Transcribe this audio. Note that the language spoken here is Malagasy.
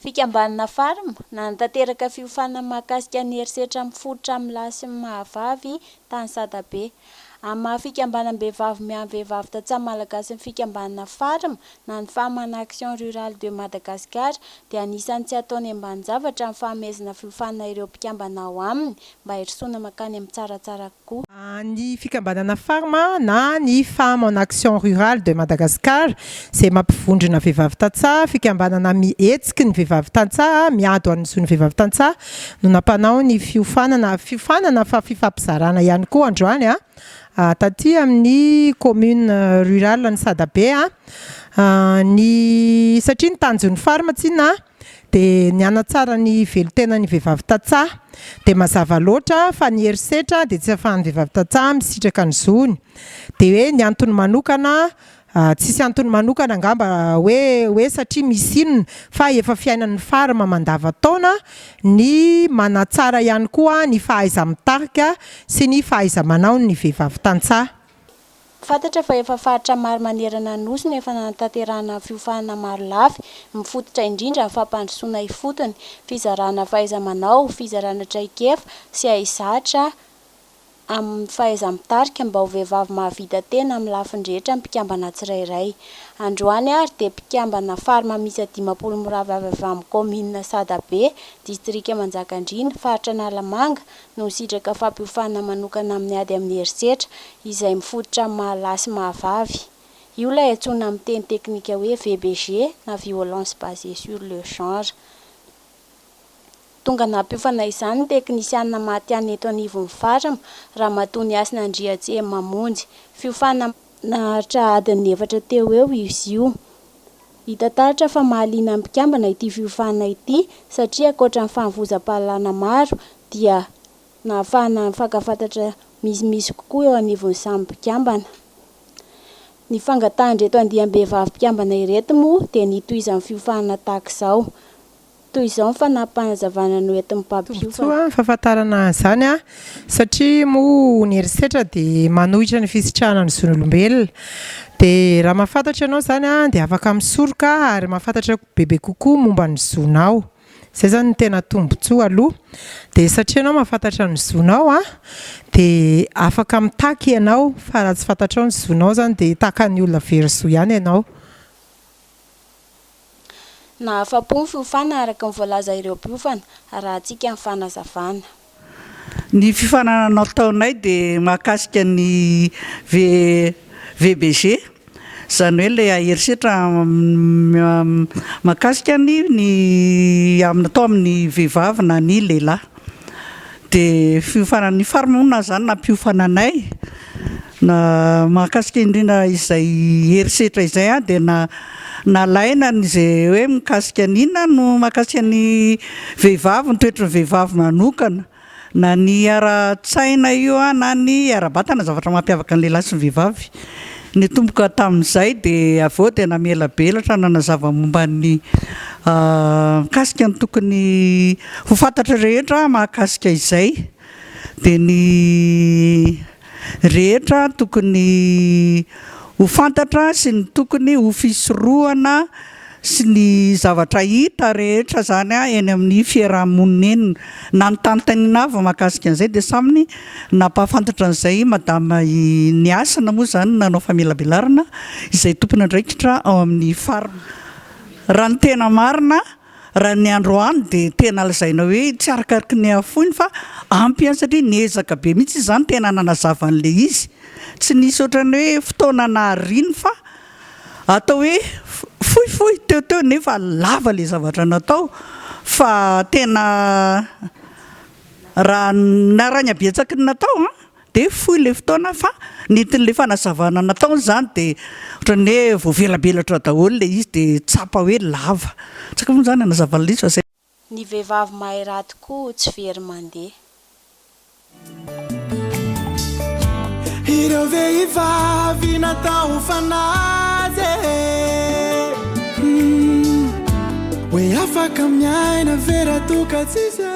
Fikambanana FARM nanatanteraka fiofanana mahakasika ny 𝐅𝐀𝐑𝐌 amin'ny fototra amin'ny lahy sy ny mahavavy tany SADABE. Amin'ny maha Fikambanam-behivavy miahy vehivavy tantsaha Malagasy ny Fikambanana FARM na ny Femmes Action Rurales de Madagascar dia anisan'ny tsy ataony ambanin-javatra amin'ny fanomezana fiofanana ireo mpikambanao aminy mba hirosoana makany amin'ny tsaratsara kokoa. Ny Fikambanana FARM na ny Femmes Action Rurales de Madagascar izay mampivondrona vehivavy tantsaha, fikambanana 𝐀𝐀𝐍𝐾 ny vehivavy tantsaha, miady ny vehivavy tantsaha no nampanao ny fiofanana fa fifampizarana ihany koa androany taty amin'ny commune rurale ny SADABE satria ny tanjon'ny FARM tsinona dia ny hanatsara ny velotenan'ny vehivavy tantsaha dia mazava loatra fa ny 𝐅𝐀𝐑𝐌 dia tsy ahafahan'ny vehivavy tantsaha misitraka ny zony dia hoe ny antony manokana tsisy antony manokana angamba hoe satria misy inona fa efa fiainan'ny FARM mandavan-taona ny manatsara ihany koa ny fahaiza-mitarika sy ny fahaiza-manao ny vehivavy tantsaha. Fantatra fa efa faritra maro manerana ny nosy efa nanatanterahana fiofanana maro lafy mifototra indrindra amin'ny fampandrosoana ifotony, fizarana fahaiza-manao, fizarana trai-kefa sy hai-zatra amin'ny fahaiza-mitarika mba ho vehivavy mahavita tena amin'ny lafiny rehetra mpikambana tsirairay. Androany ary dia mpikambana FARM misy 10 mirava avy amin'ny Kaominina SADABE, Distrika Manjakandriana, Faritra Analamanga no sitraka fampiofanana manokana amin'ny ady amin'ny 𝐅𝐀𝐑𝐌 izay mifototra amin'ny maha sy mahavavy. Io ilay antsoina amin'ny teny teknika hoe VBG na violence basée sur le genre. Tonga nampiofana izany ny teknisianina mahatiany eto anivon'ny FARM raha matony 𝐼𝐻𝐻 mamonjy fiofanana naharitra adiny 4 teo eo izy io. Hita taratra fa mahaliana ny mpikambana ity fiofanana ity satria ankoatra ny fanovozam-pahalalana maro dia nahafahana mifankafantatra misy kokoa eo anivon'ny samy mpikambana. Ny fangatahana reto andiam-behivavy mpikambana ireto moa dia nitohizan'ny fiofanana tahaka izao. Toy izao fanapahazavana no entin'ny mpampiofana. Fahafantarana izany satria moa ny 𝐅𝐀𝐑𝐌 dia manohitra ny fisitrahana ny zon'olombelona dia raha mahafantatra ianao izany dia afaka misoroka ary mahafantatra bebe kokoa momba ny zonao. Izay zany ny tena tombotsoa aloha dia satria ianao mahafantatra ny zonao dia afaka mitaky ianao fa raha tsy fantatrao ny zonao zany dia takan'ny olona very zo ihany ianao. Na afa-po ny fiofanana araka ny voalaza ireo mpiofana raha antsika ny fanazavana. Ny fiofanana nataonay dia mahakasika ny VBG izany hoe ilay 𝐅𝐀𝐑𝐌 mahakasika ny atao amin'ny vehivavy na ny lehilahy. Dia fiofanan'ny FARM na zany na mpiofananay na mahakasika indrindra izay 𝐅𝐀𝐑𝐌 izay dia nalaina izay hoe mikasika n'inona no mahakasika ny vehivavy, ny toetr'ny vehivavy manokana na ny ara-tsaina io na ny ara-batana zavatra mampiavaka ny lehilahy sy ny vehivavy. Ny tomboka tamin'izay dia avy eo dia namelabelatra nanazava momba ny mikasika ny tokony ho fantatra rehetra mahakasika izay dia ny rehetra tokony ho fantatra sy ny tokony ho fisorohana sy ny zavatra hita rehetra zany eny amin'ny fiarahamonina eny na ny tantaniana avy mahakasika an'izay dia saminy nampahafantatra an'izay madama niasana moa zany nanao famelabelarana izay tompony andraikitra ao amin'ny FARM. Raha ny tena marina raha ny androany dia tena lazaina hoe tsy arakaraky ny afony fa ampy satria niezaka be mihitsy izany tena nanazava an'ilay izy. Tsy nisy ohatrany hoe fotoana nahariny fa atao hoe fohifohy teo nefa lava ilay zavatra natao fa tena raha ny abetsaky ny natao dia fohy ilay fotoana fa nentin'ilay fanazavana natao izany dia ohatrany hoe voavelabelatra daholo ilay izy dia tsapa hoe lava. Tsaka moa izany anazavan'ilay izy fa zay. Ny vehivavy mahay raha tokoa tsy very mandeha. Ireo vehivavy natao fanazy hoe afaka miaina vera tokatsisa.